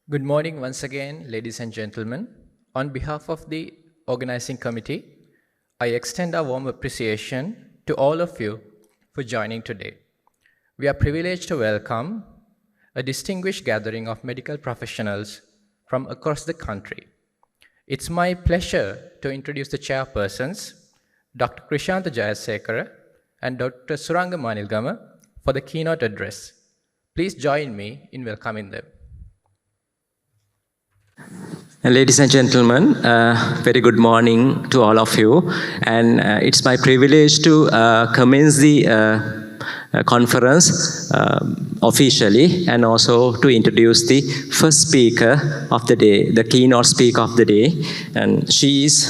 Good morning once again, ladies and gentlemen. On behalf of the organizing committee, I extend our warm appreciation to all of you for joining today. We are privileged to welcome a distinguished gathering of medical professionals from across the country. It's my pleasure to introduce the chairpersons, Dr. Krishantha Jayasekara and Dr. Suranga Manilgama, for the keynote address. Please join me in welcoming them. Ladies and gentlemen, very good morning to all of you. And it's my privilege to commence the conference officially, and also to introduce the first speaker of the day, the keynote speaker of the day. And she is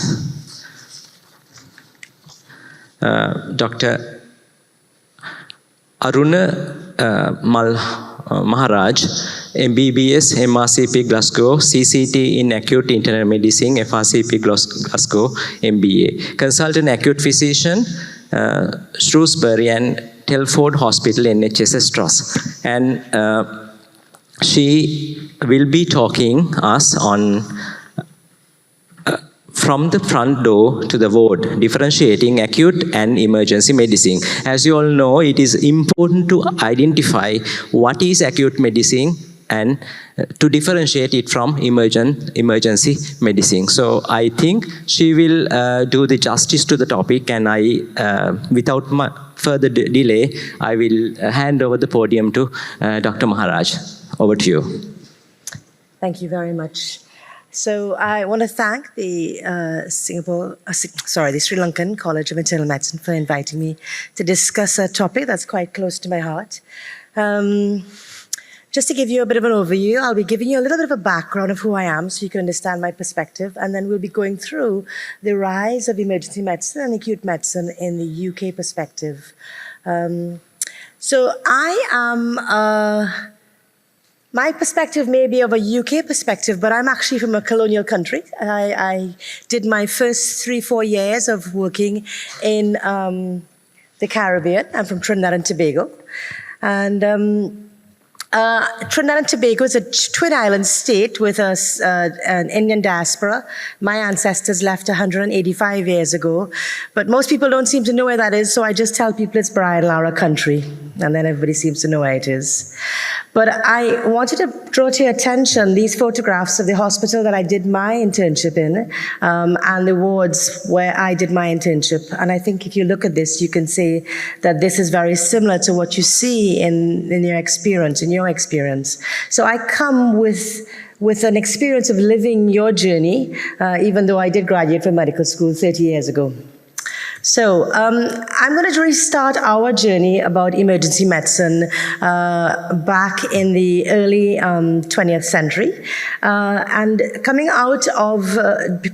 Dr. Aruna Maharaj, MBBS, MRCP Glasgow, CCT in Acute Internal Medicine, FRCP Glasgow, MBA. Consultant Acute Physician, Shrewsbury and Telford Hospital, NHS Trust. And she will be talking us on from the front door to the ward, differentiating acute and emergency medicine. As you all know, it is important to identify what is acute medicine and to differentiate it from emergency medicine. So I think she will do the justice to the topic, and I, without further delay, I will hand over the podium to Dr. Maharaj. Over to you. Thank you very much. So I want to thank the Sri Lankan College of Internal Medicine for inviting me to discuss a topic that's quite close to my heart. Just to give you a bit of an overview, I'll be giving you a little bit of a background of who I am so you can understand my perspective, and then we'll be going through the rise of emergency medicine and acute medicine in the UK perspective. So I am... my perspective may be of a UK perspective, but I'm actually from a colonial country. I did my first 3-4 years of working in the Caribbean. I'm from Trinidad and Tobago. And Trinidad and Tobago is a twin island state with an Indian diaspora. My ancestors left 185 years ago, but most people don't seem to know where that is, so I just tell people it's Brian Lara country, and then everybody seems to know where it is. But I wanted to draw to your attention these photographs of the hospital that I did my internship in, and the wards where I did my internship. And I think if you look at this, you can see that this is very similar to what you see in your experience, So I come with an experience of living your journey, even though I did graduate from medical school 30 years ago. So I'm going to restart our journey about emergency medicine back in the early 20th century. And coming out of,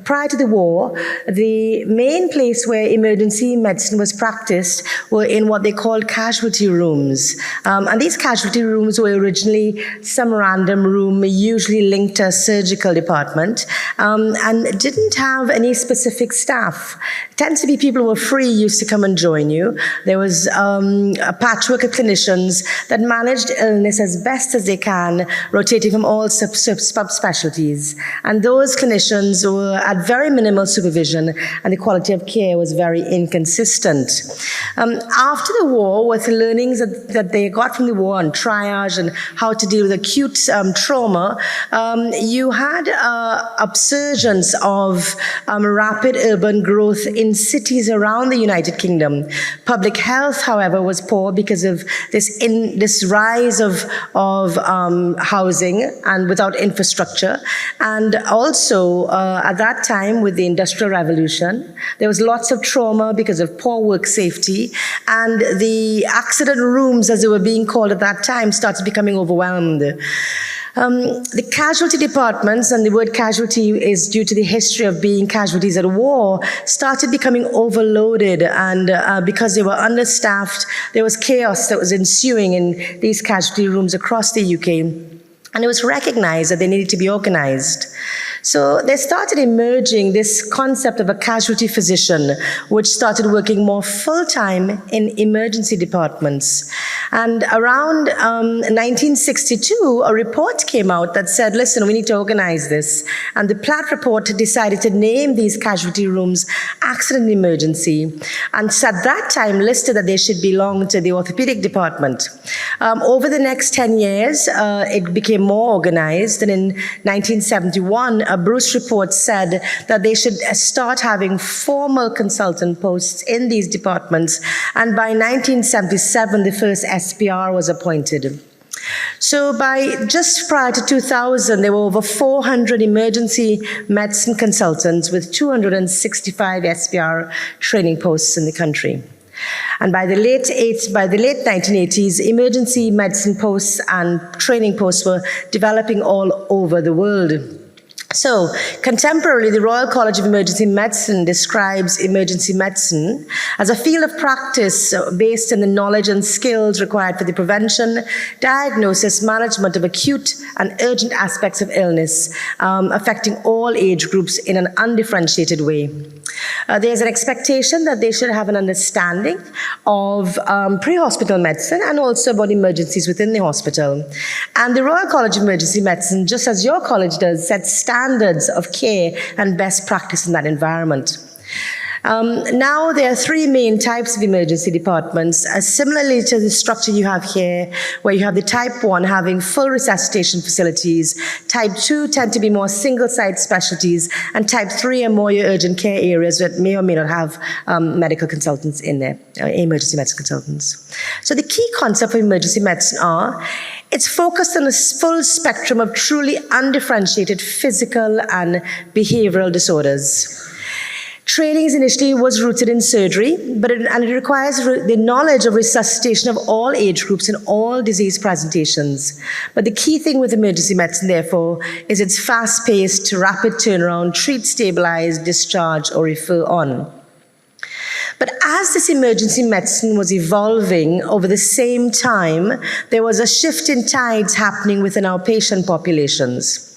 prior to the war, the main place where emergency medicine was practiced were in what they called casualty rooms. And these casualty rooms were originally some random room, usually linked to a surgical department, and didn't have any specific staff. It tends to be people who were free used to come and join you. There was a patchwork of clinicians that managed illness as best as they can, rotating from all subspecialties. And those clinicians were at very minimal supervision, and the quality of care was very inconsistent. After the war, with the learnings that they got from the war on triage and how to deal with acute trauma, you had upsurgence of rapid urban growth in cities around the United Kingdom. Public health, however, was poor because of this rise of housing and without infrastructure. And also, at that time, with the Industrial Revolution, there was lots of trauma because of poor work safety, and the accident rooms, as they were being called at that time, started becoming overwhelmed. The casualty departments, and the word casualty is due to the history of being casualties at war, started becoming overloaded, and because they were understaffed, there was chaos that was ensuing in these casualty rooms across the UK. And it was recognized that they needed to be organized. So there started emerging this concept of a casualty physician, which started working more full-time in emergency departments. And around 1962, a report came out that said, listen, we need to organize this. And the Platt report decided to name these casualty rooms accident emergency, and at that time listed that they should belong to the orthopedic department. Over the next 10 years, it became more organized, and in 1971, a Bruce report said that they should start having formal consultant posts in these departments, and by 1977, the first SPR was appointed. So by just prior to 2000, there were over 400 emergency medicine consultants with 265 SPR training posts in the country. And by the late 1980s, emergency medicine posts and training posts were developing all over the world. So, contemporarily, the Royal College of Emergency Medicine describes emergency medicine as a field of practice based on the knowledge and skills required for the prevention, diagnosis, management of acute and urgent aspects of illness, affecting all age groups in an undifferentiated way. There's an expectation that they should have an understanding of pre-hospital medicine and also about emergencies within the hospital. And the Royal College of Emergency Medicine, just as your college does, sets standards of care and best practice in that environment. Now there are three main types of emergency departments, similarly to the structure you have here, where you have the type 1 having full resuscitation facilities, type 2 tend to be more single-site specialties, and type 3 are more your urgent care areas that may or may not have medical consultants in there, emergency medicine consultants. So the key concept of emergency medicine it's focused on a full spectrum of truly undifferentiated physical and behavioral disorders. Training initially was rooted in surgery, but it requires the knowledge of resuscitation of all age groups and all disease presentations. But the key thing with emergency medicine, therefore, is its fast-paced, rapid turnaround, treat, stabilize, discharge, or refer on. But as this emergency medicine was evolving over the same time, there was a shift in tides happening within our patient populations.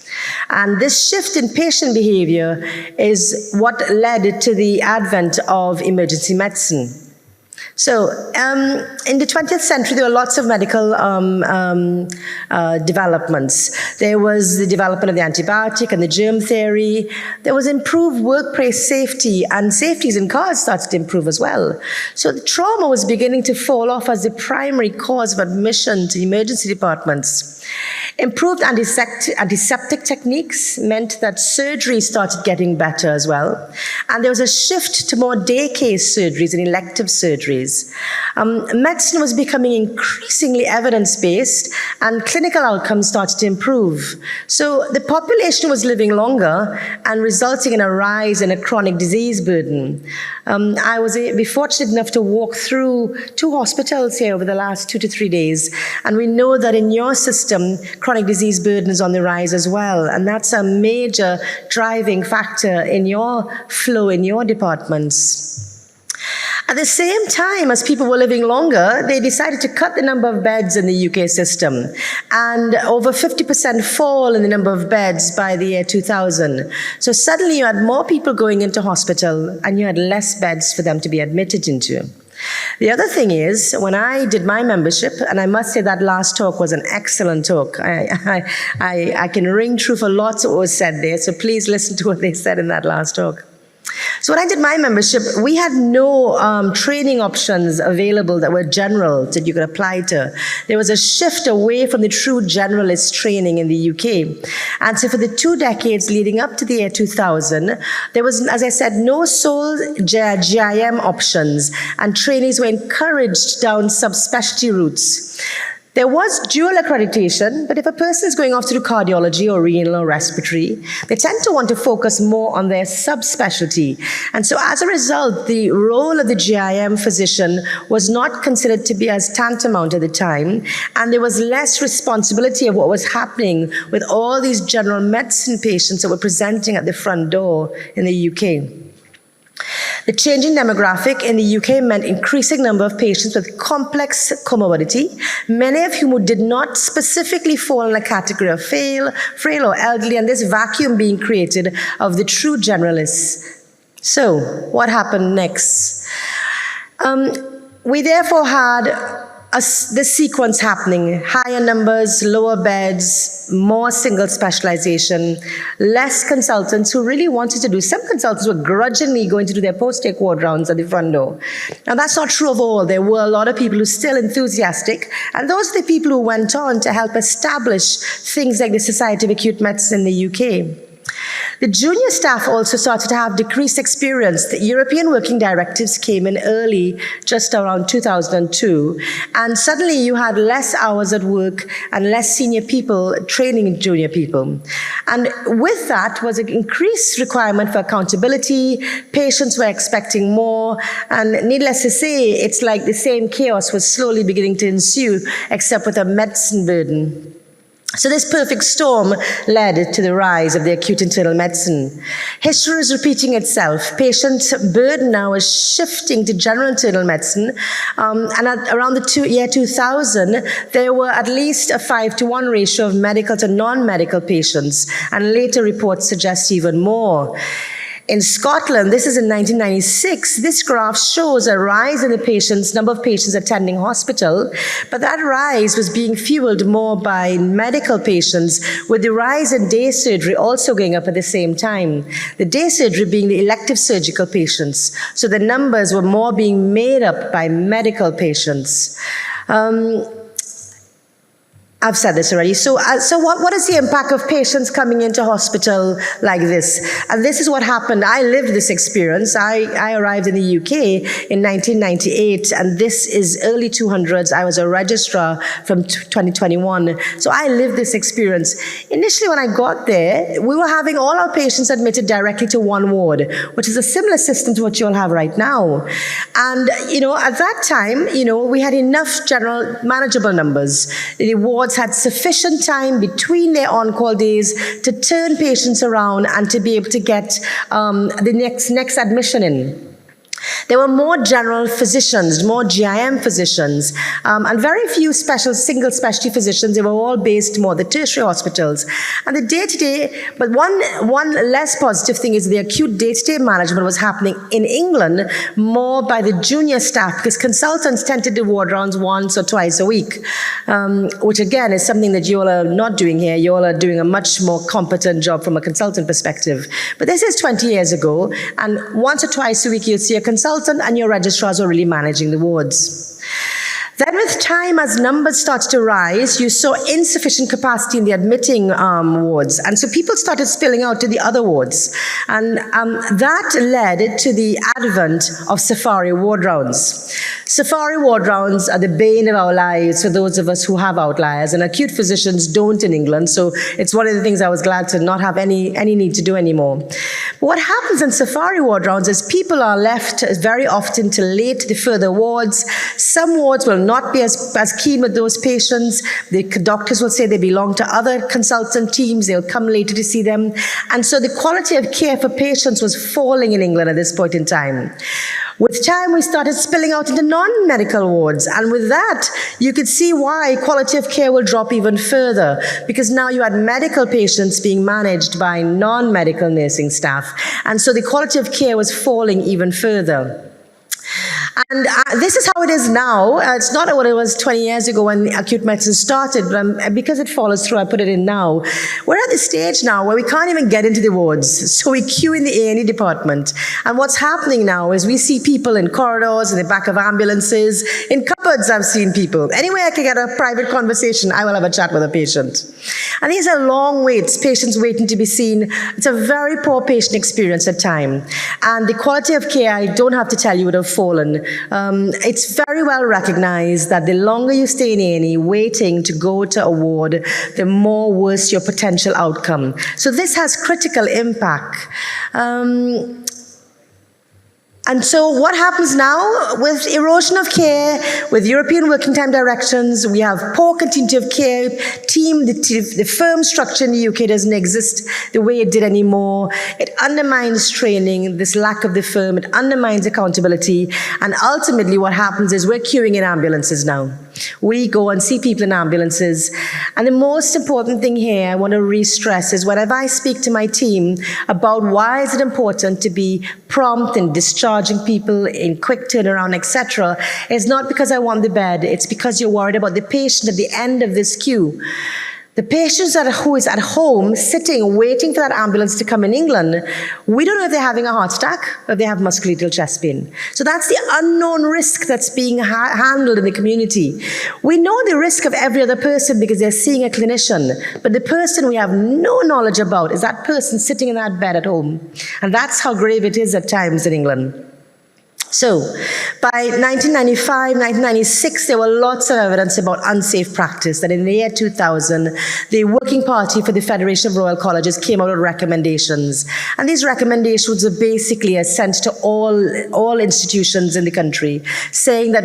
And this shift in patient behavior is what led to the advent of emergency medicine. So, in the 20th century, there were lots of medical developments. There was the development of the antibiotic and the germ theory. There was improved workplace safety, and safeties in cars started to improve as well. So the trauma was beginning to fall off as the primary cause of admission to emergency departments. Improved antiseptic techniques meant that surgery started getting better as well. And there was a shift to more day case surgeries and elective surgeries. Medicine was becoming increasingly evidence-based, and clinical outcomes started to improve. So the population was living longer and resulting in a rise in a chronic disease burden. I was fortunate enough to walk through 2 hospitals here over the last 2 to 3 days, and we know that in your system, chronic disease burden is on the rise as well, and that's a major driving factor in your flow in your departments. At the same time as people were living longer, they decided to cut the number of beds in the UK system, and over 50% fall in the number of beds by the year 2000. So suddenly you had more people going into hospital, and you had less beds for them to be admitted into. The other thing is, when I did my membership, and I must say that last talk was an excellent talk. I can ring true for lots of what was said there, so please listen to what they said in that last talk. So when I did my membership, we had no training options available that were general that you could apply to. There was a shift away from the true generalist training in the UK. And so for the 2 decades leading up to the year 2000, there was, as I said, no sole GIM options, and trainees were encouraged down subspecialty routes. There was dual accreditation, but if a person is going off to do cardiology or renal or respiratory, they tend to want to focus more on their subspecialty. And so as a result, the role of the GIM physician was not considered to be as tantamount at the time, and there was less responsibility of what was happening with all these general medicine patients that were presenting at the front door in the UK. The changing demographic in the UK meant increasing number of patients with complex comorbidity, many of whom did not specifically fall in a category of frail or elderly, and this vacuum being created of the true generalists. So, what happened next? We therefore had this sequence happening: higher numbers, lower beds, more single specialization, less consultants who really wanted to do. Some consultants were grudgingly going to do their post-take ward rounds at the front door. Now that's not true of all. There were a lot of people who are still enthusiastic, and those are the people who went on to help establish things like the Society of Acute Medicine in the UK. The junior staff also started to have decreased experience. The European working directives came in early, just around 2002, and suddenly you had less hours at work and less senior people training junior people. And with that was an increased requirement for accountability. Patients were expecting more, and needless to say, it's like the same chaos was slowly beginning to ensue, except with a medicine burden. So this perfect storm led to the rise of the acute internal medicine. History is repeating itself. Patient burden now is shifting to general internal medicine. And around the year 2000, there were at least a 5-to-1 ratio of medical to non-medical patients, and later reports suggest even more. In Scotland, this is in 1996, this graph shows a rise in the number of patients attending hospital, but that rise was being fueled more by medical patients, with the rise in day surgery also going up at the same time. The day surgery being the elective surgical patients, so the numbers were more being made up by medical patients. I've said this already. So what is the impact of patients coming into hospital like this? And this is what happened. I lived this experience. I arrived in the UK in 1998, and this is early 200s. I was a registrar from 2021. So I lived this experience. Initially, when I got there, we were having all our patients admitted directly to one ward, which is a similar system to what you all have right now. And, at that time, we had enough general manageable numbers. The wards had sufficient time between their on-call days to turn patients around and to be able to get the next admission in. There were more general physicians, more GIM physicians, and very few single specialty physicians. They were all based more at the tertiary hospitals. And the day-to-day, but one less positive thing is the acute day-to-day management was happening in England more by the junior staff, because consultants tend to do ward rounds once or twice a week, which again is something that you all are not doing here. You all are doing a much more competent job from a consultant perspective. But this is 20 years ago, and once or twice a week you'll see a consultant, and your registrars are really managing the wards. Then with time, as numbers started to rise, you saw insufficient capacity in the admitting wards. And so people started spilling out to the other wards. And that led to the advent of safari ward rounds. Safari ward rounds are the bane of our lives for those of us who have outliers, and acute physicians don't in England, so it's one of the things I was glad to not have any need to do anymore. But what happens in safari ward rounds is people are left very often to late to the further wards. Some wards will not be as keen with those patients. The doctors will say they belong to other consultant teams. They'll come later to see them. And so the quality of care for patients was falling in England at this point in time. With time, we started spilling out into non-medical wards. And with that, you could see why quality of care will drop even further, because now you had medical patients being managed by non-medical nursing staff. And so the quality of care was falling even further. And this is how it is now. It's not what it was 20 years ago when acute medicine started, but because it follows through, I put it in now. We're at the stage now where we can't even get into the wards, so we queue in the A&E department. And what's happening now is we see people in corridors, in the back of ambulances, in cupboards. I've seen people. Anyway, I can get a private conversation, I will have a chat with a patient. And these are long waits, patients waiting to be seen. It's a very poor patient experience at times. And the quality of care, I don't have to tell you, would have fallen. It's very well recognized that the longer you stay in A&E waiting to go to a ward, the more worse your potential outcome. So this has critical impact. And so what happens now with erosion of care, with European working time directions, we have poor continuity of care, the firm structure in the UK doesn't exist the way it did anymore. It undermines training, this lack of the firm, it undermines accountability, and ultimately what happens is we're queuing in ambulances now. We go and see people in ambulances. And the most important thing here I want to re-stress is whenever I speak to my team about why is it important to be prompt in discharging people in quick turnaround, etc., it's not because I want the bed, it's because you're worried about the patient at the end of this queue. The patient who is at home, sitting, waiting for that ambulance to come in England, we don't know if they're having a heart attack or if they have musculoskeletal chest pain. So that's the unknown risk that's being handled in the community. We know the risk of every other person because they're seeing a clinician, but the person we have no knowledge about is that person sitting in that bed at home. And that's how grave it is at times in England. So, by 1995, 1996, there were lots of evidence about unsafe practice, that in the year 2000, the Working Party for the Federation of Royal Colleges came out with recommendations. And these recommendations were basically sent to all institutions in the country, saying that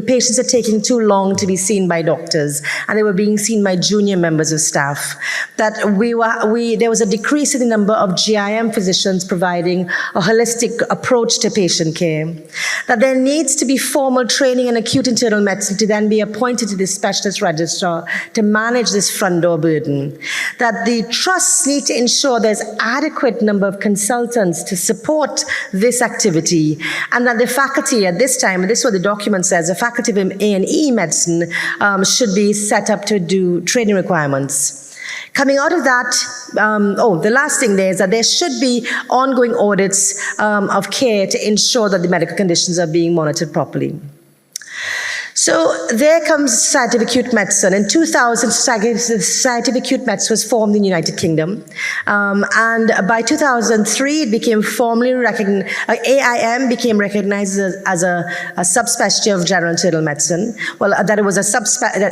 patients are taking too long to be seen by doctors, and they were being seen by junior members of staff. That there was a decrease in the number of GIM physicians providing a holistic approach to patient care. That there needs to be formal training in acute internal medicine to then be appointed to the specialist registrar to manage this front door burden. That the trusts need to ensure there's adequate number of consultants to support this activity, and that the faculty at this time, and this is what the document says, the faculty of A&E medicine should be set up to do training requirements. Coming out of that, the last thing there is that there should be ongoing audits of care to ensure that the medical conditions are being monitored properly. So there comes Society of Acute Medicine. In 2000, the Society of Acute Medicine was formed in the United Kingdom. And by 2003, it became formally recognized, AIM became recognized as a subspecialty of general internal medicine. Well, that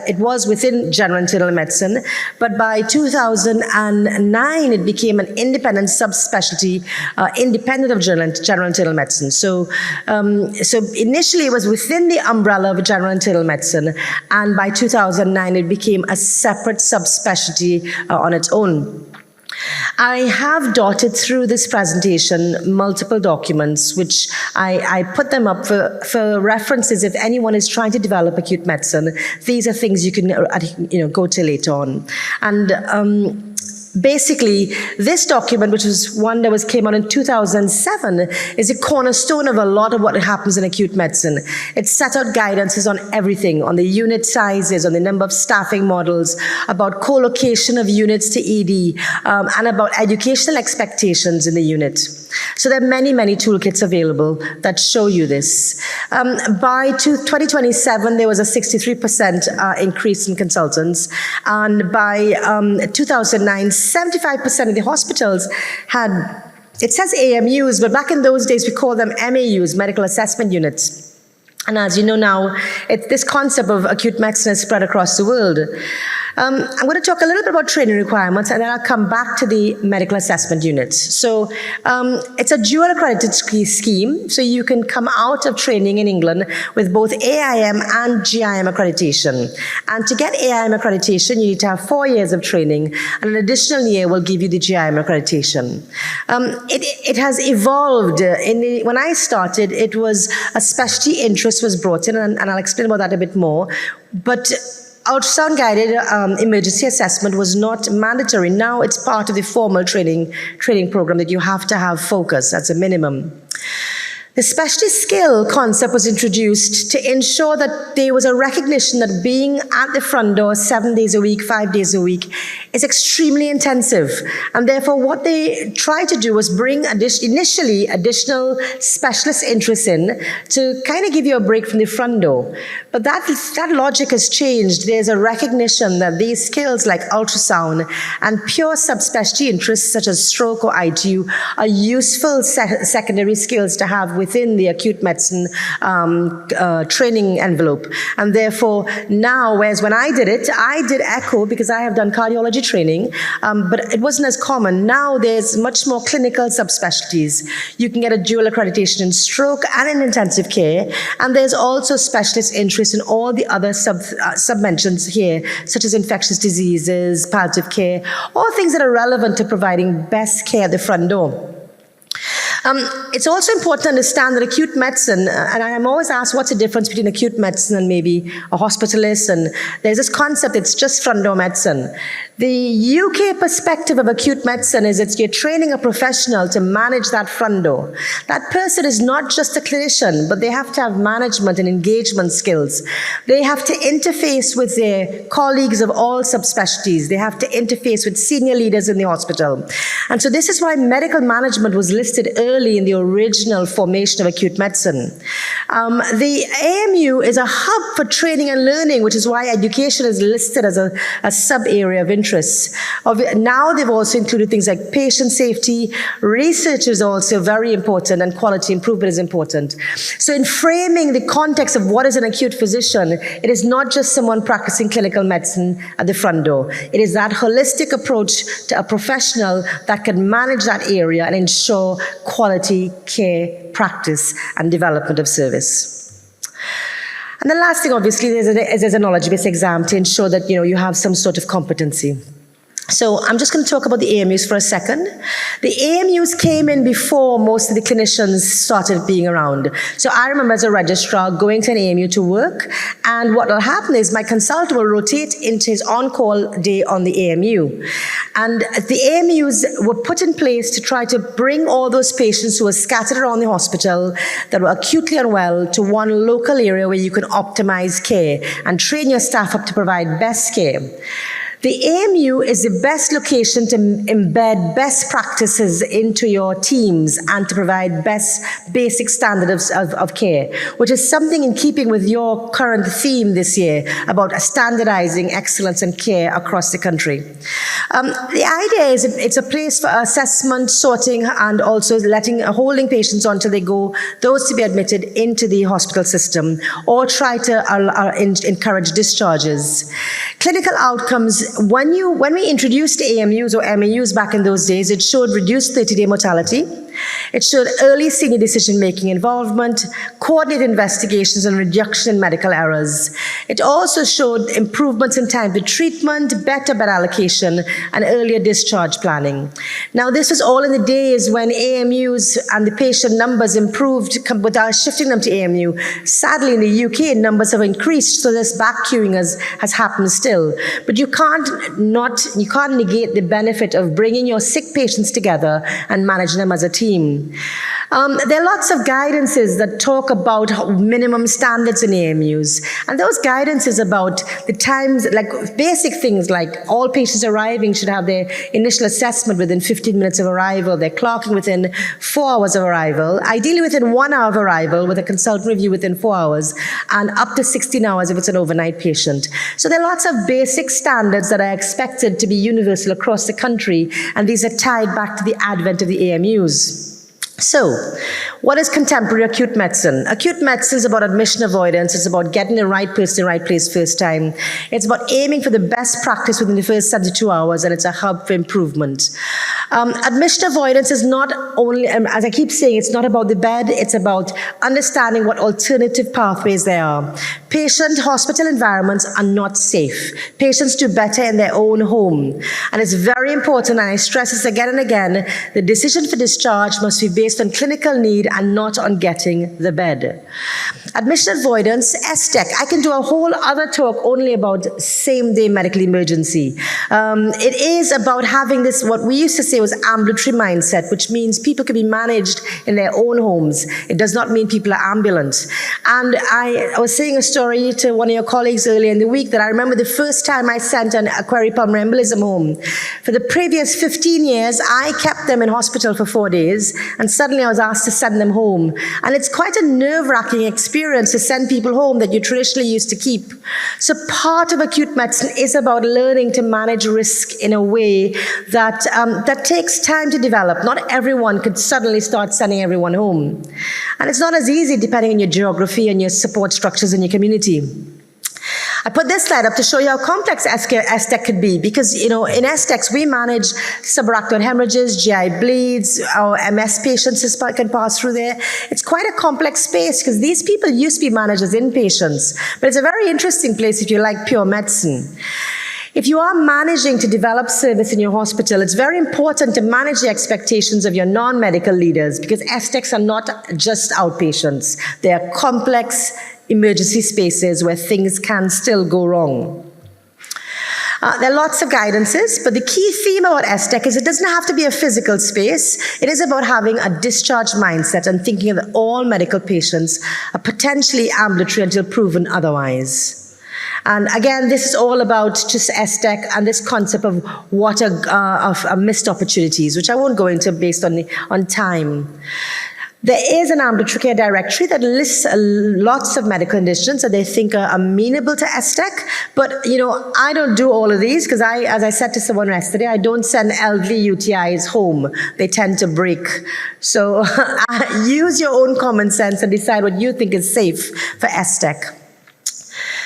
it was within general internal medicine. But by 2009, it became an independent subspecialty, independent of general internal medicine. So initially, it was within the umbrella of general internal medicine, and by 2009 it became a separate subspecialty on its own. I have dotted through this presentation multiple documents, which I put them up for references if anyone is trying to develop acute medicine. These are things you can go to later on. And basically, this document, which was one that came out in 2007, is a cornerstone of a lot of what happens in acute medicine. It set out guidances on everything, on the unit sizes, on the number of staffing models, about co-location of units to ED, and about educational expectations in the unit. So there are many, many toolkits available that show you this. By 2027, there was a 63% increase in consultants, and by 2009, 75% of the hospitals had, it says AMUs, but back in those days we called them MAUs, medical assessment units. And as you know now, this concept of acute medicine is spread across the world. I'm going to talk a little bit about training requirements, and then I'll come back to the medical assessment units. So it's a dual accredited scheme, so you can come out of training in England with both AIM and GIM accreditation. And to get AIM accreditation, you need to have 4 years of training, and an additional year will give you the GIM accreditation. It has evolved. When I started, it was a specialty interest was brought in, and I'll explain about that a bit more. But ultrasound-guided emergency assessment was not mandatory. Now it's part of the formal training program that you have to have focus. That's a minimum. The specialty skill concept was introduced to ensure that there was a recognition that being at the front door 7 days a week, 5 days a week is extremely intensive. And therefore what they tried to do was bring initially additional specialist interests in to kind of give you a break from the front door. But that logic has changed. There's a recognition that these skills like ultrasound and pure subspecialty interests such as stroke or ITU are useful secondary skills to have with within the acute medicine training envelope. And therefore, now, whereas when I did echo because I have done cardiology training, but it wasn't as common. Now there's much more clinical subspecialties. You can get a dual accreditation in stroke and in intensive care, and there's also specialist interest in all the other sub-mentions here, such as infectious diseases, palliative care, all things that are relevant to providing best care at the front door. It's also important to understand that acute medicine, and I'm always asked what's the difference between acute medicine and maybe a hospitalist, and there's this concept, it's just front door medicine. The UK perspective of acute medicine is that you're training a professional to manage that front door. That person is not just a clinician, but they have to have management and engagement skills. They have to interface with their colleagues of all subspecialties. They have to interface with senior leaders in the hospital. And so this is why medical management was listed early in the original formation of acute medicine. The AMU is a hub for training and learning, which is why education is listed as a sub-area of interest. Now they've also included things like patient safety. Research is also very important, and quality improvement is important. So in framing the context of what is an acute physician, it is not just someone practicing clinical medicine at the front door. It is that holistic approach to a professional that can manage that area and ensure quality care, practice, and development of service. And the last thing, obviously, there's a knowledge-based exam to ensure that you have some sort of competency. So I'm just going to talk about the AMUs for a second. The AMUs came in before most of the clinicians started being around. So I remember as a registrar going to an AMU to work, and what will happen is my consultant will rotate into his on-call day on the AMU. And the AMUs were put in place to try to bring all those patients who were scattered around the hospital that were acutely unwell to one local area where you can optimize care and train your staff up to provide best care. The AMU is the best location to embed best practices into your teams and to provide best basic standards of care, which is something in keeping with your current theme this year about standardizing excellence and care across the country. The idea is it's a place for assessment, sorting, and also holding patients on till they go, those to be admitted into the hospital system, or try to encourage discharges. Clinical outcomes, when we introduced AMUs or MAUs back in those days, it showed reduced 30-day mortality. It showed early senior decision-making involvement, coordinated investigations, and reduction in medical errors. It also showed improvements in time to treatment, better bed allocation, and earlier discharge planning. Now, this was all in the days when AMUs and the patient numbers improved without shifting them to AMU. Sadly, in the UK, numbers have increased, so this back queuing has happened still. But you can't negate the benefit of bringing your sick patients together and managing them as a team. There are lots of guidances that talk about minimum standards in AMUs, and those guidances about the times, like basic things like all patients arriving should have their initial assessment within 15 minutes of arrival, their clocking within 4 hours of arrival, ideally within 1 hour of arrival with a consultant review within 4 hours, and up to 16 hours if it's an overnight patient. So there are lots of basic standards that are expected to be universal across the country, and these are tied back to the advent of the AMUs. So, what is contemporary acute medicine? Acute medicine is about admission avoidance. It's about getting the right person in the right place first time. It's about aiming for the best practice within the first 72 hours, and it's a hub for improvement. Admission avoidance is not only, as I keep saying, it's not about the bed, it's about understanding what alternative pathways there are. Patient hospital environments are not safe. Patients do better in their own home. And it's very important, and I stress this again and again, the decision for discharge must be based on clinical need and not on getting the bed. Admission avoidance, STEC. I can do a whole other talk only about same-day medical emergency. It is about having this, what we used to say was ambulatory mindset, which means people can be managed in their own homes. It does not mean people are ambulant. And I was saying a story to one of your colleagues earlier in the week that I remember the first time I sent an aquariary pulmonary embolism home. For the previous 15 years, I kept them in hospital for 4 days, and suddenly I was asked to send them home. And it's quite a nerve-wracking experience experience to send people home that you traditionally used to keep. So part of acute medicine is about learning to manage risk in a way that, that takes time to develop. Not everyone could suddenly start sending everyone home. And it's not as easy depending on your geography and your support structures in your community. I put this slide up to show you how complex STEC could be, because, you know, in STECs we manage subarachnoid hemorrhages, GI bleeds, our MS patients can pass through there. It's quite a complex space because these people used to be managed as inpatients, but it's a very interesting place if you like pure medicine. If you are managing to develop service in your hospital, it's very important to manage the expectations of your non-medical leaders, because STECs are not just outpatients. They are complex emergency spaces where things can still go wrong. There are lots of guidances, but the key theme about STEC is it doesn't have to be a physical space. It is about having a discharge mindset and thinking that all medical patients are potentially ambulatory until proven otherwise. And again, this is all about just STEC and this concept of what are missed opportunities, which I won't go into based on time. There is an ambulatory care directory that lists lots of medical conditions that they think are amenable to STEC, but you know, I don't do all of these because as I said to someone yesterday, I don't send elderly UTIs home. They tend to break. So use your own common sense and decide what you think is safe for STEC.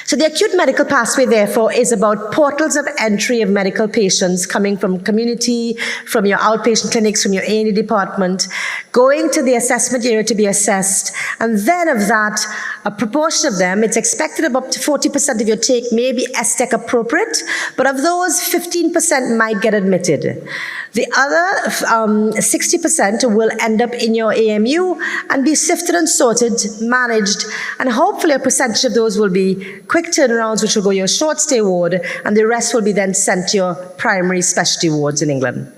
So the acute medical pathway, therefore, is about portals of entry of medical patients coming from community, from your outpatient clinics, from your A&E department, going to the assessment area to be assessed, and then of that, a proportion of them, it's expected of up to 40% of your take may be STEC appropriate, but of those, 15% might get admitted. The other 60% will end up in your AMU and be sifted and sorted, managed, and hopefully a percentage of those will be quick turnarounds, which will go your short stay ward, and the rest will be then sent to your primary specialty wards in England.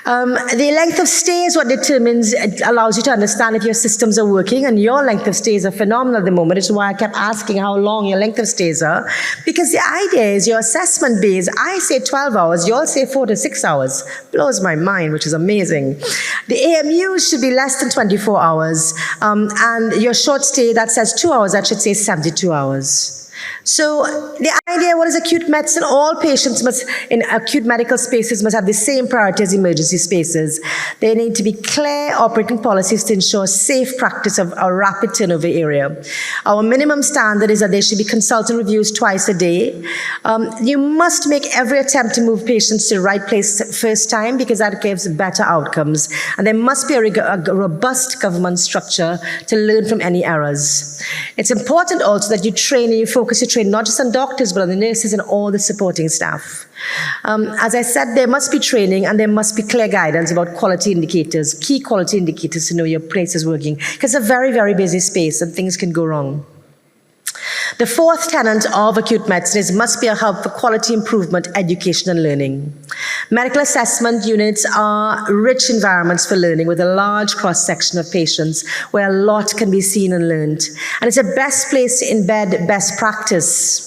The length of stay is what determines, it allows you to understand if your systems are working, and your length of stays are phenomenal at the moment, which is why I kept asking how long your length of stays are, because the idea is your assessment base, I say 12 hours, you all say 4 to 6 hours. Blows my mind, which is amazing. The AMUs should be less than 24 hours, and your short stay that says 2 hours, that should say 72 hours. So the idea, what is acute medicine? All patients in acute medical spaces must have the same priority as emergency spaces. There need to be clear operating policies to ensure safe practice of a rapid turnover area. Our minimum standard is that there should be consultant reviews twice a day. You must make every attempt to move patients to the right place first time, because that gives better outcomes. And there must be a robust government structure to learn from any errors. It's important also that you train and you focus your train not just on doctors, but on the nurses and all the supporting staff. As I said, there must be training and there must be clear guidance about quality indicators, key quality indicators to know your place is working, because it's a very, very busy space and things can go wrong. The fourth tenet of acute medicine is must be a hub for quality improvement, education and learning. Medical assessment units are rich environments for learning with a large cross-section of patients where a lot can be seen and learned. And it's a best place to embed best practice.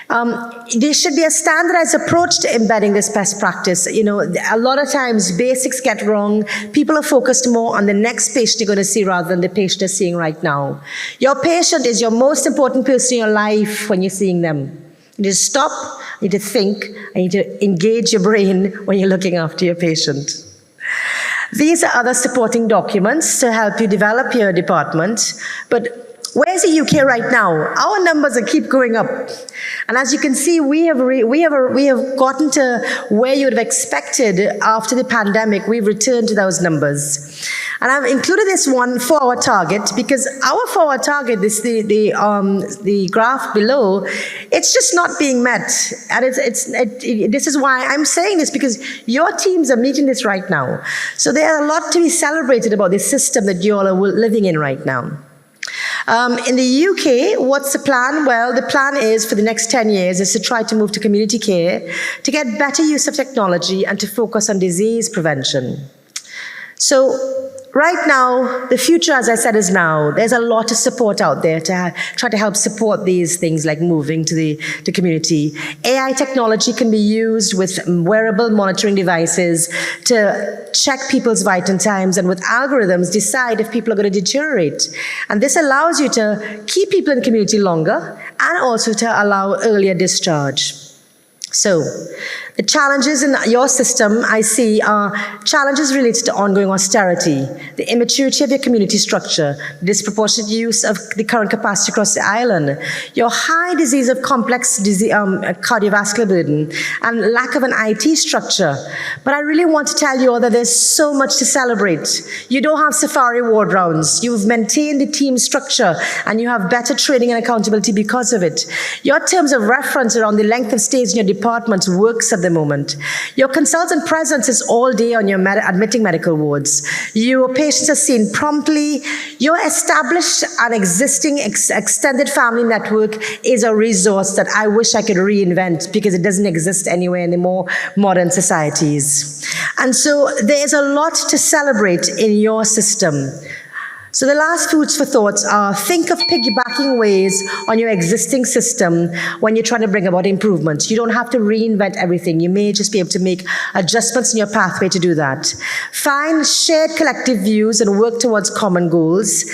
There should be a standardized approach to embedding this best practice. You know, a lot of times basics get wrong. People are focused more on the next patient you're going to see rather than the patient they're seeing right now. Your patient is your most important person in your life when you're seeing them. You need to stop, you need to think, and you need to engage your brain when you're looking after your patient. These are other supporting documents to help you develop your department, but where's the UK right now? Our numbers keep going up. And as you can see, we have gotten to where you would have expected after the pandemic. We've returned to those numbers. And I've included this one for our target because our for our target, the graph below, it's just not being met. And this is why I'm saying this, because your teams are meeting this right now. So there's a lot to be celebrated about this system that you all are living in right now. In the UK, what's the plan? Well, the plan is for the next 10 years is to try to move to community care, to get better use of technology and to focus on disease prevention. So Right now, the future, as I said, is now. There's a lot of support out there to try to help support these things like moving to the community. AI technology can be used with wearable monitoring devices to check people's vital times and with algorithms decide if people are going to deteriorate. And this allows you to keep people in the community longer and also to allow earlier discharge. So, the challenges in your system, I see, are challenges related to ongoing austerity, the immaturity of your community structure, the disproportionate use of the current capacity across the island, your high disease of complex cardiovascular burden, and lack of an IT structure. But I really want to tell you all that there's so much to celebrate. You don't have safari ward rounds. You've maintained the team structure, and you have better training and accountability because of it. Your terms of reference around the length of stays in your departments works at the moment. Your consultant presence is all day on your admitting medical wards. Your patients are seen promptly. Your established and existing extended family network is a resource that I wish I could reinvent because it doesn't exist anywhere in the more modern societies. And so there's a lot to celebrate in your system. So the last foods for thoughts are think of piggybacking ways on your existing system when you're trying to bring about improvements. You don't have to reinvent everything. You may just be able to make adjustments in your pathway to do that. Find shared collective views and work towards common goals.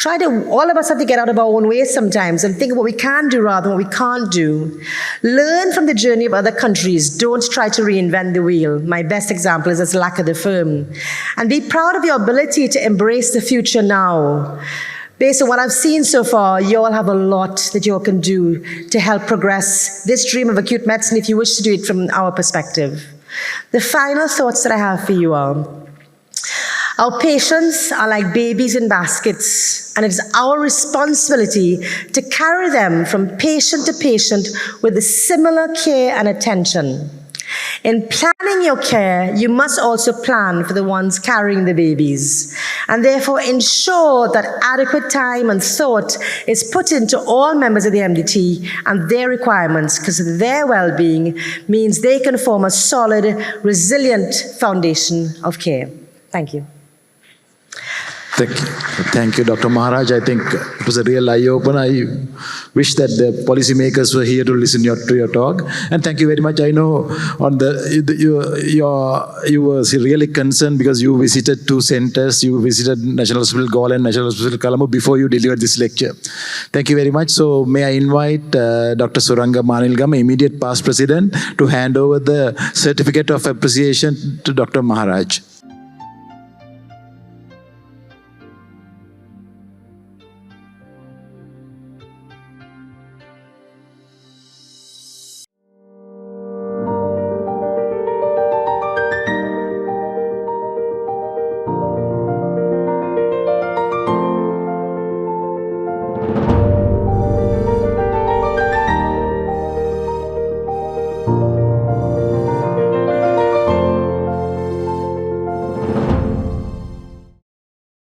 All of us have to get out of our own way sometimes and think of what we can do rather than what we can't do. Learn from the journey of other countries. Don't try to reinvent the wheel. My best example is this lack of the firm. And be proud of your ability to embrace the future now. Based on what I've seen so far, you all have a lot that you all can do to help progress this dream of acute medicine if you wish to do it from our perspective. The final thoughts that I have for you are, our patients are like babies in baskets, and it is our responsibility to carry them from patient to patient with a similar care and attention. In planning your care, you must also plan for the ones carrying the babies, and therefore ensure that adequate time and thought is put into all members of the MDT and their requirements, because their well-being means they can form a solid, resilient foundation of care. Thank you. Thank you, Dr. Maharaj. I think it was a real eye-opener. I wish that the policymakers were here to listen to your talk. And thank you very much. I know on you were really concerned because you visited 2 centers. You visited National Hospital Galle and National Hospital Colombo before you delivered this lecture. Thank you very much. So may I invite Dr. Suranga Manilgam, immediate past president, to hand over the certificate of appreciation to Dr. Maharaj.